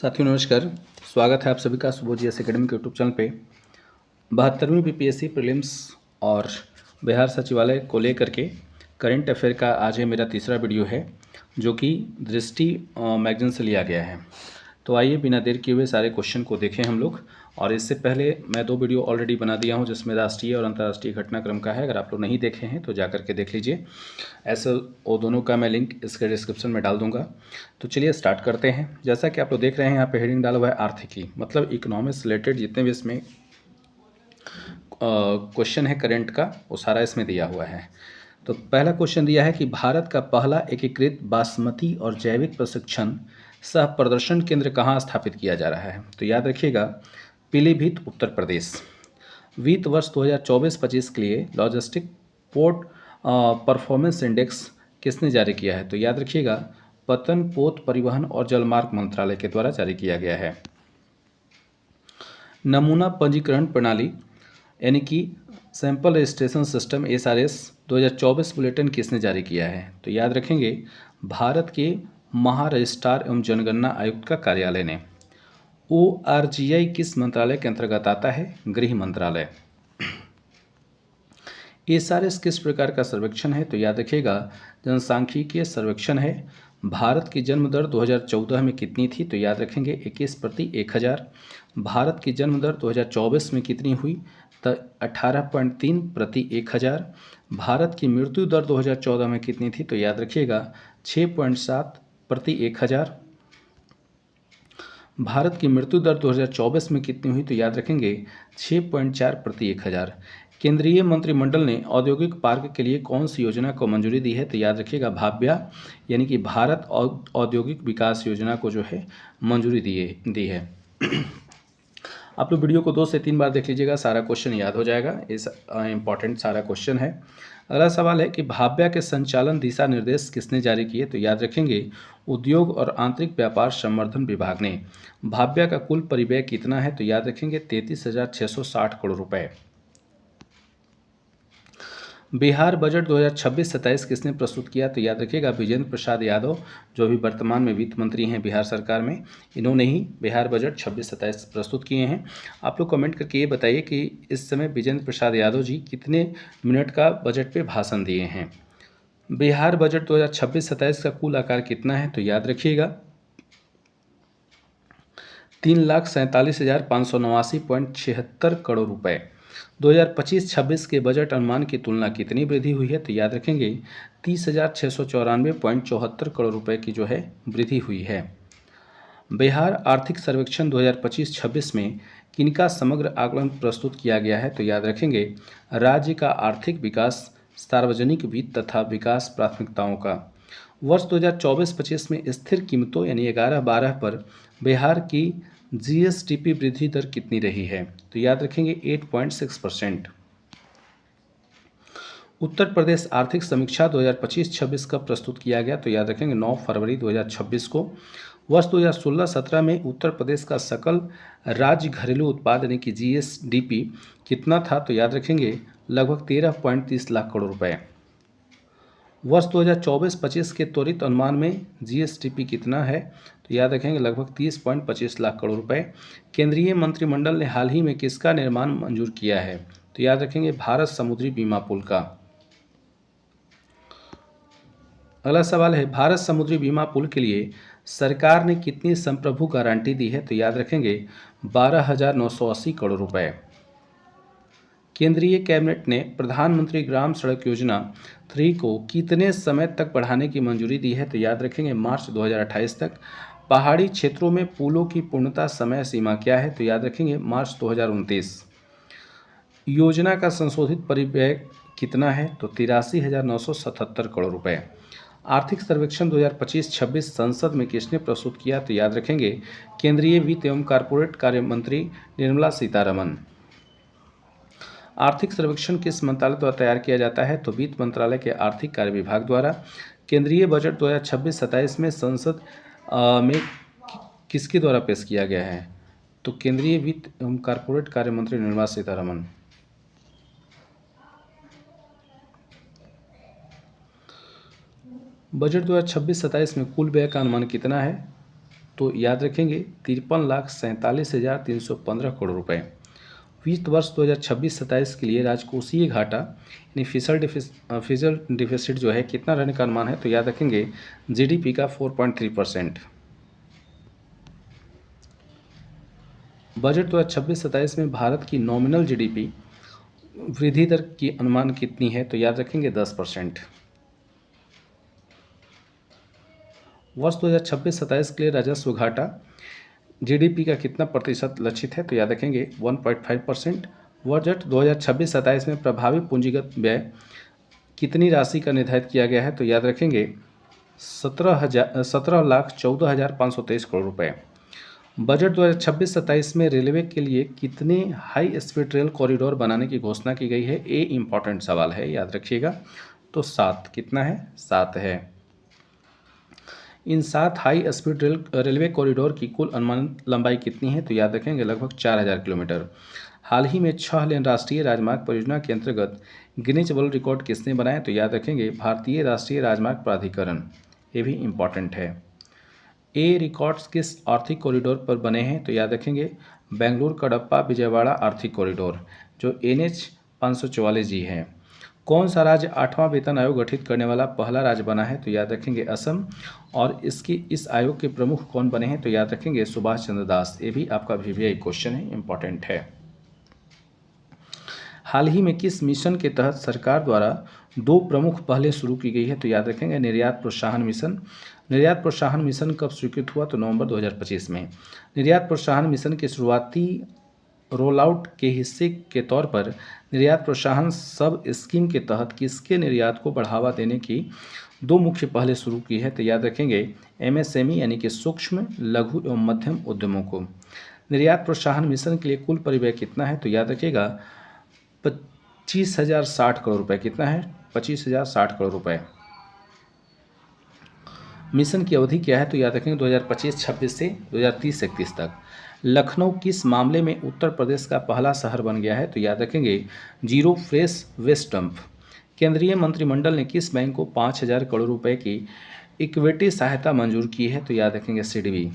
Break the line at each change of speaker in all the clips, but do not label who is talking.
साथियों नमस्कार। स्वागत है आप सभी का सुबोध जी एकेडमी के यूट्यूब चैनल पे। 72वीं बीपीएससी प्रीलिम्स और बिहार सचिवालय को लेकर के करंट अफेयर का आज ये मेरा तीसरा वीडियो है, जो कि दृष्टि मैगजीन से लिया गया है। तो आइए बिना देर किए हुए सारे क्वेश्चन को देखें हम लोग। और इससे पहले मैं 2 वीडियो ऑलरेडी बना दिया हूं, जिसमें राष्ट्रीय और अंतर्राष्ट्रीय घटनाक्रम का है। अगर आप लोग नहीं देखे हैं तो जा करके देख लीजिए। ऐसे वो दोनों का मैं लिंक इसके डिस्क्रिप्शन में डाल दूंगा। तो चलिए स्टार्ट करते हैं। जैसा कि आप लोग देख रहे हैं यहाँ पे हेडिंग डाला हुआ है आर्थिकी, मतलब इकोनॉमिक्स रिलेटेड जितने भी इसमें क्वेश्चन है करंट का, वो सारा इसमें दिया हुआ है। तो पहला क्वेश्चन दिया है कि भारत का पहला एकीकृत बासमती और जैविक प्रशिक्षण सह प्रदर्शन केंद्र कहाँ स्थापित किया जा रहा है। तो याद रखिएगा, पीलीभीत उत्तर प्रदेश। वित्त वर्ष 2024-25 के लिए लॉजिस्टिक पोर्ट परफॉर्मेंस इंडेक्स किसने जारी किया है। तो याद रखिएगा, पतन पोत परिवहन और जलमार्ग मंत्रालय के द्वारा जारी किया गया है। नमूना पंजीकरण प्रणाली यानी कि sample registration system SRS 2024 bulletin किसने जारी किया है। तो याद रखेंगे, भारत के महारजिस्ट्रार एवं जनगणना आयुक्त का कार्यालय ने। ORGI किस मंत्रालय के अंतर्गत आता है। गृह मंत्रालय। SRS किस प्रकार का सर्वेक्षण है। तो याद रखिएगा, जनसांख्यिकीय सर्वेक्षण है। भारत की जन्म दर 2014 में कितनी थी। तो याद रखेंगे 21 प्रति 1000। भारत की जन्म दर 2024 में कितनी हुई, तो 18.3 प्रति 1000। भारत की मृत्यु दर 2014 में कितनी थी। तो याद रखिएगा 6.7 प्रति 1000। भारत की मृत्यु दर 2024 में कितनी हुई। तो याद रखेंगे 6.4 प्रति 1000। केंद्रीय मंत्रिमंडल ने औद्योगिक पार्क के लिए कौन सी योजना को मंजूरी दी है। तो याद रखिएगा भाव्या, यानी कि भारत औद्योगिक विकास योजना को जो है मंजूरी दी है। आप लोग वीडियो को 2 से 3 बार देख लीजिएगा, सारा क्वेश्चन याद हो जाएगा। इस इम्पॉर्टेंट सारा क्वेश्चन है। अगला सवाल है कि भाव्या के संचालन दिशा निर्देश किसने जारी किए। तो याद रखेंगे उद्योग और आंतरिक व्यापार संवर्धन विभाग ने। भाव्या का कुल परिव्यय कितना है। तो याद रखेंगे 33,660 करोड़ रुपए। बिहार बजट 2026-27 किसने प्रस्तुत किया। तो याद रखिएगा विजेंद्र प्रसाद यादव, जो भी वर्तमान में वित्त मंत्री हैं बिहार सरकार में, इन्होंने ही बिहार बजट 26-27 प्रस्तुत किए हैं। आप लोग कमेंट करके ये बताइए कि इस समय विजेंद्र प्रसाद यादव जी कितने मिनट का बजट पे भाषण दिए हैं। बिहार बजट 2026-27 का कुल आकार कितना है। तो याद रखिएगा 3,47,589.76 करोड़ रुपए। 2025-26 के बजट अनुमान की तुलना कितनी वृद्धि हुई है। तो याद रखेंगे 30,694.74 करोड़ रुपए की जो है वृद्धि हुई है। बिहार आर्थिक सर्वेक्षण 2025-26 में किनका समग्र आकलन प्रस्तुत किया गया है। तो याद रखेंगे राज्य का आर्थिक विकास, सार्वजनिक वित्त तथा विकास प्राथमिकताओं का। वर्ष 2024-25 में स्थिर कीमतों यानी 11-12 पर बिहार की GSDP वृद्धि दर कितनी रही है। तो याद रखेंगे 8.6%। उत्तर प्रदेश आर्थिक समीक्षा 2025-26 का प्रस्तुत किया गया। तो याद रखेंगे 9 फरवरी 2026 को। वर्ष 2016-17 में उत्तर प्रदेश का सकल राज्य घरेलू उत्पाद यानी कि GSDP कितना था। तो याद रखेंगे लगभग 13.30 लाख करोड़ रुपए। वर्ष 2024-25 के त्वरित अनुमान में GSDP कितना है। तो याद रखेंगे लगभग 30.25 लाख करोड़ रुपए। केंद्रीय मंत्रिमंडल ने हाल ही में किसका निर्माण मंजूर किया है। तो याद रखेंगे भारत समुद्री बीमा पुल का। अगला सवाल है भारत समुद्री बीमा पुल के लिए सरकार ने कितनी संप्रभु गारंटी दी है। तो याद रखेंगे 12,980 करोड़ रुपए। केंद्रीय कैबिनेट ने प्रधानमंत्री ग्राम सड़क योजना 3 को कितने समय तक बढ़ाने की मंजूरी दी है। तो याद रखेंगे मार्च 2028 तक। पहाड़ी क्षेत्रों में पुलों की पूर्णता समय सीमा क्या है। तो याद रखेंगे मार्च 2029। योजना का संशोधित परिव्यय कितना है। तो 83,977 करोड़ रुपए। आर्थिक सर्वेक्षण 2025-26 संसद में किसने प्रस्तुत किया। तो याद रखेंगे केंद्रीय वित्त एवं कॉर्पोरेट कार्य मंत्री निर्मला सीतारमण। आर्थिक सर्वेक्षण किस मंत्रालय द्वारा तैयार किया जाता है। तो वित्त मंत्रालय के आर्थिक कार्य विभाग द्वारा। केंद्रीय बजट 2026-27 में संसद में किसके द्वारा पेश किया गया है। तो केंद्रीय वित्त एवं कॉर्पोरेट कार्य मंत्री निर्मला सीतारमण। बजट 2026-27 में कुल व्यय का अनुमान कितना है। तो याद रखेंगे 53,47,315 करोड़ रुपए। वित्त वर्ष 2026-27 के लिए राजकोषीय घाटा यानी फिशल डिफिसिट जो है कितना रहने का अनुमान है, तो याद रखेंगे जीडीपी का 4.3%। बजट 2026-27 में भारत की नॉमिनल जीडीपी वृद्धि दर की अनुमान कितनी है, तो याद रखेंगे 10%। वर्ष 2026-27 के लिए राजस्व घाटा जीडीपी का कितना प्रतिशत लक्षित है, तो याद रखेंगे 1.5%। बजट 2026-27 में प्रभावी पूंजीगत व्यय कितनी राशि का निर्धारित किया गया है, तो याद रखेंगे 17,14,523 करोड़ रुपए। बजट 2026-27 में रेलवे के लिए कितने हाई स्पीड रेल कॉरिडोर बनाने की घोषणा की गई है, ये इंपॉर्टेंट सवाल है, याद रखिएगा। तो 7 कितना है, 7 है। इन 7 हाई स्पीड रेलवे कॉरिडोर की कुल अनुमानित लंबाई कितनी है, तो याद रखेंगे लगभग 4,000 किलोमीटर। हाल ही में 6 लेन राष्ट्रीय राजमार्ग परियोजना के अंतर्गत गिनीज वर्ल्ड रिकॉर्ड किसने बनाया, तो याद रखेंगे भारतीय राष्ट्रीय राजमार्ग प्राधिकरण। ये भी इम्पॉर्टेंट है। ए रिकॉर्ड्स किस आर्थिक कॉरिडोर पर बने हैं, तो याद रखेंगे बेंगलुरु कडप्पा विजयवाड़ा आर्थिक कॉरिडोर जो NH 544G है। कौन सा राज्य 8वां वेतन आयोग गठित करने वाला पहला राज्य बना है, तो याद रखेंगे असम। और इस आयोग के प्रमुख कौन बने हैं, तो याद रखेंगे सुभाष चंद्र दास। ये भी आपका VVI क्वेश्चन है, इंपॉर्टेंट है। हाल ही में किस मिशन के तहत सरकार द्वारा 2 प्रमुख पहलें शुरू की गई है, तो याद रखेंगे निर्यात प्रोत्साहन मिशन। निर्यात प्रोत्साहन मिशन कब स्वीकृत हुआ, तो नवंबर 2025 में। निर्यात प्रोत्साहन मिशन के शुरुआती रोल आउट के हिस्से के तौर पर निर्यात प्रोत्साहन सब स्कीम के तहत किसके निर्यात को बढ़ावा देने की 2 मुख्य पहलें शुरू की है, तो याद रखेंगे MSME यानी कि सूक्ष्म लघु एवं मध्यम उद्यमों को। निर्यात प्रोत्साहन मिशन के लिए कुल परिव्यय कितना है, तो याद रखिएगा 25,060 करोड़ रुपए। कितना है, 25,060 करोड़ रुपए। मिशन की अवधि क्या है, तो याद रखेंगे 2025-26 से 2030-31 तक। लखनऊ किस मामले में उत्तर प्रदेश का पहला शहर बन गया है, तो याद रखेंगे जीरो फ्रेश वेस्ट डंप। केंद्रीय मंत्रिमंडल ने किस बैंक को 5,000 करोड़ रुपए की इक्विटी सहायता मंजूर की है, तो याद रखेंगे सिडबी।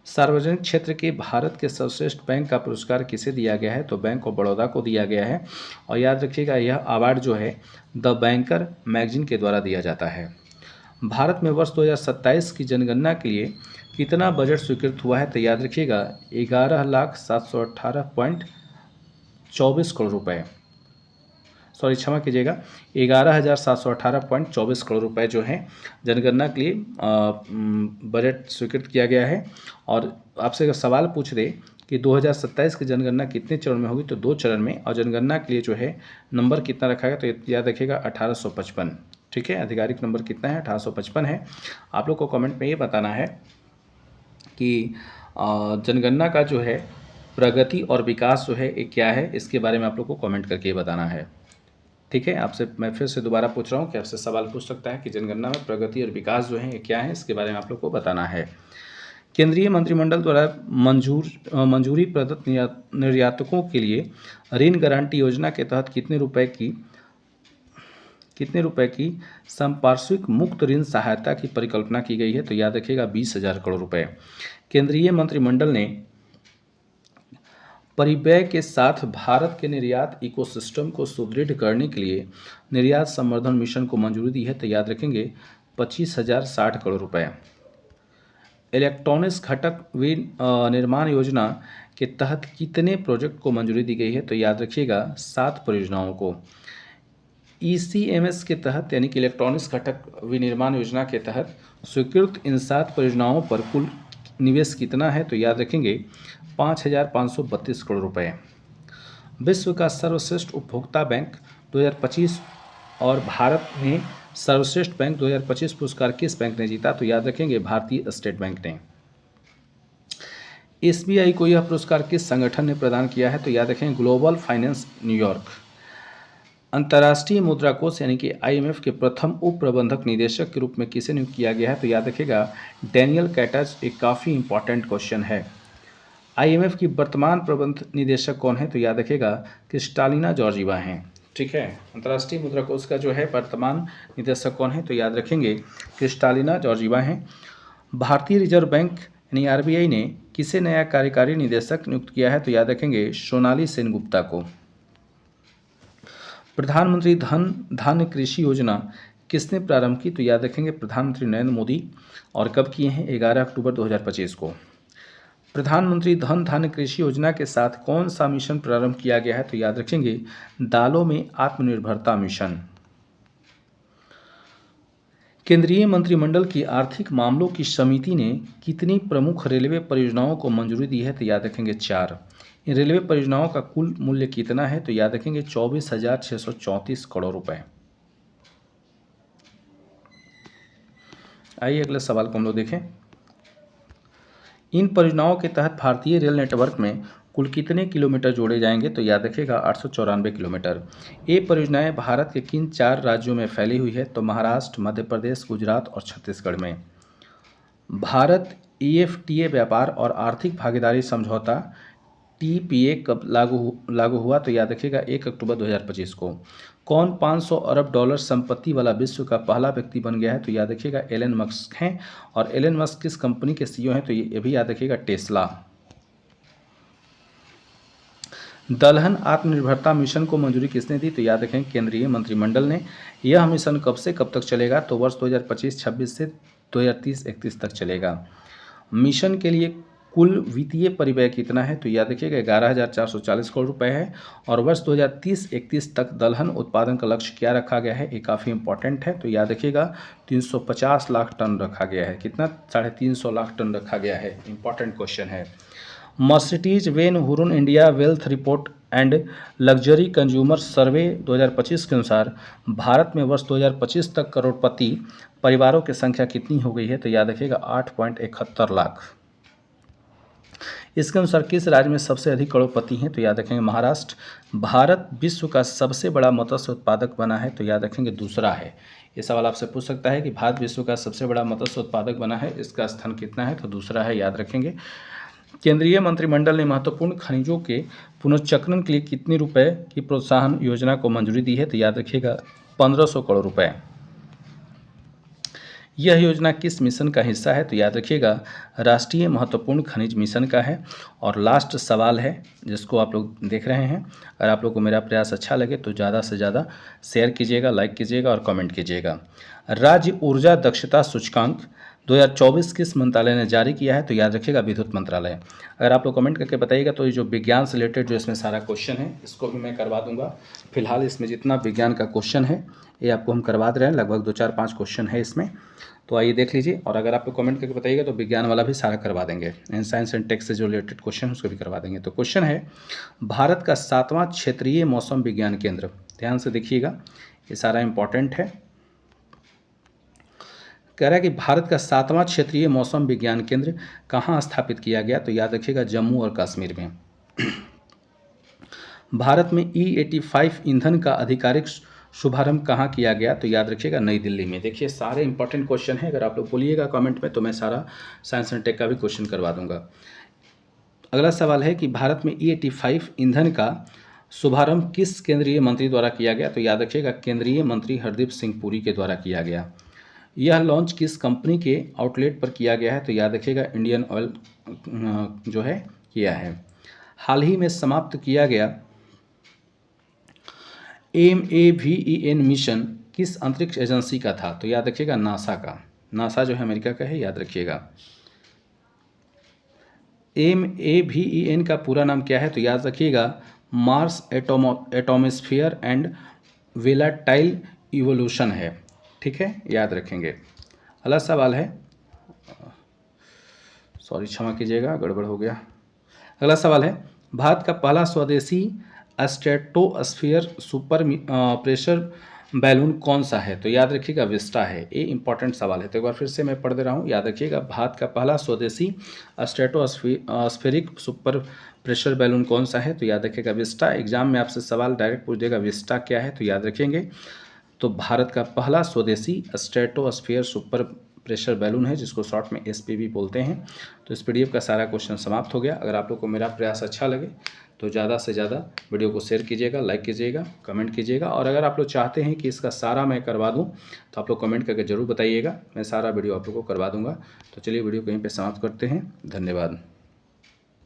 सार्वजनिक क्षेत्र के भारत के सर्वश्रेष्ठ बैंक का पुरस्कार किसे दिया गया है, तो बैंक ऑफ बड़ौदा को दिया गया है। और याद रखिएगा यह अवार्ड जो है द बैंकर मैगजीन के द्वारा दिया जाता है। भारत में वर्ष 2027 की जनगणना के लिए कितना बजट स्वीकृत हुआ है, तो याद रखिएगा 11,718.24 करोड़ रुपए। सॉरी क्षमा कीजिएगा 11,718.24 करोड़ रुपए जो है जनगणना के लिए बजट स्वीकृत किया गया है। और आपसे अगर सवाल पूछ दे कि 2027 की जनगणना कितने चरण में होगी, तो 2 चरण में। और जनगणना के लिए जो है नंबर कितना रखा गया, तो याद रखिएगा 1855। ठीक है, आधिकारिक नंबर कितना है, 1855 है। आप लोग को कमेंट में ये बताना है कि जनगणना का जो है प्रगति और विकास जो है ये क्या है, इसके बारे में आप लोग को कमेंट करके बताना है। ठीक है, आपसे मैं फिर से दोबारा पूछ रहा हूँ कि आपसे सवाल पूछ सकता है कि जनगणना में प्रगति और विकास जो है ये क्या है, इसके बारे में आप लोग को बताना है। केंद्रीय मंत्रिमंडल द्वारा मंजूरी प्रदत्त निर्यातकों के लिए ऋण गारंटी योजना के तहत कितने रुपए की संपार्श्विक मुक्त ऋण सहायता की परिकल्पना की गई है, तो याद रखिएगा 20,000 करोड़ रुपए। केंद्रीय मंत्रिमंडल ने परिव्यय के साथ भारत के निर्यात इकोसिस्टम को सुदृढ़ करने के लिए निर्यात संवर्धन मिशन को मंजूरी दी है, तो याद रखेंगे 25,060 करोड़ रुपए। इलेक्ट्रॉनिक्स घटक निर्माण योजना के तहत कितने प्रोजेक्ट को मंजूरी दी गई है, तो याद रखिएगा 7 परियोजनाओं को। ECMS के तहत यानी कि इलेक्ट्रॉनिक्स घटक विनिर्माण योजना के तहत स्वीकृत इन 7 परियोजनाओं पर कुल निवेश कितना है, तो याद रखेंगे 5,532 करोड़ रुपए। विश्व का सर्वश्रेष्ठ उपभोक्ता बैंक 2025 और भारत में सर्वश्रेष्ठ बैंक 2025 पुरस्कार किस बैंक ने जीता, तो याद रखेंगे भारतीय स्टेट बैंक ने। SBI को यह पुरस्कार किस संगठन ने प्रदान किया है, तो याद रखेंगे ग्लोबल फाइनेंस न्यूयॉर्क। अंतर्राष्ट्रीय मुद्रा कोष यानी कि IMF के प्रथम उप प्रबंधक निदेशक के रूप में किसे नियुक्त किया गया है, तो याद रखेगा डैनियल कैटज। एक काफ़ी इंपॉर्टेंट क्वेश्चन है। IMF की वर्तमान प्रबंध निदेशक कौन है, तो याद रखेगा क्रिस्टालिना जॉर्जीवा हैं। ठीक है, अंतर्राष्ट्रीय मुद्रा कोष का जो है वर्तमान निदेशक कौन है, तो याद रखेंगे क्रिस्टालिना जॉर्जीवा हैं। भारतीय रिजर्व बैंक यानी आरबीआई ने किसे नया कार्यकारी निदेशक नियुक्त किया है? तो याद रखेंगे सोनाली सेनगुप्ता को। प्रधानमंत्री धन धान्य कृषि योजना किसने प्रारंभ की? तो याद रखेंगे प्रधानमंत्री नरेंद्र मोदी। और कब किए हैं? 11 अक्टूबर 2025 को। प्रधानमंत्री धन धान्य कृषि योजना के साथ कौन सा मिशन प्रारंभ किया गया है? तो याद रखेंगे दालों में आत्मनिर्भरता मिशन। केंद्रीय मंत्रिमंडल की आर्थिक मामलों की समिति ने कितनी प्रमुख रेलवे परियोजनाओं को मंजूरी दी है? तो याद रखेंगे 4। इन रेलवे परियोजनाओं का कुल मूल्य कितना है? तो याद रखेंगे 24,634 करोड़ रुपए। आइए अगले सवाल को हम लोग देखें। इन परियोजनाओं के तहत भारतीय रेल नेटवर्क में कुल कितने किलोमीटर जोड़े जाएंगे? तो याद रखिएगा 894 किलोमीटर। ये परियोजनाएं भारत के किन 4 राज्यों में फैली हुई है? तो महाराष्ट्र, मध्य प्रदेश, गुजरात और छत्तीसगढ़ में। भारत EFTA व्यापार और आर्थिक भागीदारी समझौता TPA कब लागू हुआ? तो याद रखिएगा 1 अक्टूबर 2025 को। कौन 500 अरब डॉलर संपत्ति वाला विश्व का पहला व्यक्ति बन गया है? तो याद रखिएगा एलन मस्क हैं। और एलन मस्क किस कंपनी के CEO हैं? तो ये भी याद रखिएगा टेस्ला। दलहन आत्मनिर्भरता मिशन को मंजूरी किसने दी? तो याद रखें केंद्रीय मंत्रिमंडल ने। यह मिशन कब से कब तक चलेगा? तो वर्ष 2025-26 से 2030-31 तक चलेगा। मिशन के लिए कुल वित्तीय परिव्यय कितना है? तो याद रखिएगा 11,440 करोड़ रुपए है। और वर्ष 2030-31 तक दलहन उत्पादन का लक्ष्य क्या रखा गया है? ये काफ़ी इंपॉर्टेंट है। तो याद रखिएगा 350 लाख टन रखा गया है। कितना? 350 लाख टन रखा गया है। इंपॉर्टेंट क्वेश्चन है। मर्सिडीज वेन Hurun India wealth report and luxury consumer survey 2025 के अनुसार भारत में वर्ष 2025 तक करोड़पति परिवारों की संख्या कितनी हो गई है? तो याद रखिएगा 8.71 लाख। इसके अनुसार किस राज्य में सबसे अधिक करोड़पति हैं? तो याद रखेंगे महाराष्ट्र। भारत विश्व का सबसे बड़ा मत्स्य उत्पादक बना है? तो याद रखेंगे दूसरा है। ये सवाल आपसे पूछ सकता है कि भारत विश्व का सबसे बड़ा मत्स्य उत्पादक बना है, इसका स्थान कितना है? तो दूसरा है, याद रखेंगे। केंद्रीय मंत्रिमंडल ने महत्वपूर्ण खनिजों के पुनर्चक्रण के लिए कितने रुपए की प्रोत्साहन योजना को मंजूरी दी है? तो याद रखिएगा 1500 करोड़ रुपए। यह योजना किस मिशन का हिस्सा है? तो याद रखिएगा राष्ट्रीय महत्वपूर्ण खनिज मिशन का है। और लास्ट सवाल है जिसको आप लोग देख रहे हैं। अगर आप लोग को मेरा प्रयास अच्छा लगे तो ज़्यादा से ज़्यादा शेयर कीजिएगा, लाइक कीजिएगा और कमेंट कीजिएगा। राज्य ऊर्जा दक्षता सूचकांक 2024 किस मंत्रालय ने जारी किया है? तो याद रखिएगा विद्युत मंत्रालय। अगर आप लोग कमेंट करके बताइएगा तो ये जो विज्ञान से रिलेटेड जो इसमें सारा क्वेश्चन है इसको भी मैं करवा दूंगा। फिलहाल इसमें जितना विज्ञान का क्वेश्चन है ये आपको हम करवा दे रहे हैं। लगभग 2-4-5 क्वेश्चन है इसमें, तो आइए देख लीजिए। और अगर आप लोग कमेंट करके बताइएगा तो विज्ञान वाला भी सारा करवा देंगे। एंड साइंस एंड टेक से जो रिलेटेड क्वेश्चन उसको भी करवा देंगे। तो क्वेश्चन है, भारत का 7वां क्षेत्रीय मौसम विज्ञान केंद्र, ध्यान से देखिएगा ये सारा इंपॉर्टेंट है। कह रहा है कि भारत का 7वां क्षेत्रीय मौसम विज्ञान केंद्र कहाँ स्थापित किया गया? तो याद रखिएगा जम्मू और कश्मीर में। भारत में E85 ईंधन का आधिकारिक शुभारंभ कहाँ किया गया? तो याद रखिएगा नई दिल्ली में। देखिए सारे इंपॉर्टेंट क्वेश्चन हैं, अगर आप लोग बोलिएगा कमेंट में तो मैं सारा साइंस एंड टेक का भी क्वेश्चन करवा दूंगा। अगला सवाल है कि भारत में E85 ईंधन का शुभारंभ किस केंद्रीय मंत्री द्वारा किया गया? तो याद रखिएगा केंद्रीय मंत्री हरदीप सिंह पुरी के द्वारा किया गया। यह लॉन्च किस कंपनी के आउटलेट पर किया गया है? तो याद रखिएगा इंडियन ऑयल जो है किया है। हाल ही में समाप्त किया गया MAVEN मिशन किस अंतरिक्ष एजेंसी का था? तो याद रखिएगा नासा का। नासा जो है अमेरिका का है, याद रखिएगा। MAVEN का पूरा नाम क्या है? तो याद रखिएगा मार्स एटमॉस्फेयर एंड वेलाटाइल इवोल्यूशन है। ठीक है, याद रखेंगे। अगला सवाल है, सॉरी क्षमा कीजिएगा गड़बड़ हो गया। अगला सवाल है, भारत का पहला स्वदेशी स्ट्रेटोस्फीयर सुपर प्रेशर बैलून कौन सा है? तो याद रखिएगा विस्टा है। ये इंपॉर्टेंट सवाल है, तो एक बार फिर से मैं पढ़ दे रहा हूँ, याद रखिएगा। भारत का पहला स्वदेशी स्ट्रेटोस्फेरिक सुपर प्रेशर बैलून कौन सा है? तो याद रखिएगा विस्टा। एग्जाम में आपसे सवाल डायरेक्ट पूछ देगा विस्टा क्या है, तो याद रखेंगे। तो भारत का पहला स्वदेशी स्ट्रेटोस्फीयर सुपर प्रेशर बैलून है, जिसको शॉर्ट में एसपीबी बोलते हैं। तो इस पीडीएफ का सारा क्वेश्चन समाप्त हो गया। अगर आप लोग को मेरा प्रयास अच्छा लगे तो ज़्यादा से ज़्यादा वीडियो को शेयर कीजिएगा, लाइक कीजिएगा, कमेंट कीजिएगा। और अगर आप लोग चाहते हैं कि इसका सारा मैं करवा दूं तो आप लोग कमेंट करके ज़रूर बताइएगा, मैं सारा वीडियो आप लोग को करवा दूंगा। तो चलिए वीडियो को यहीं पे समाप्त करते हैं। धन्यवाद।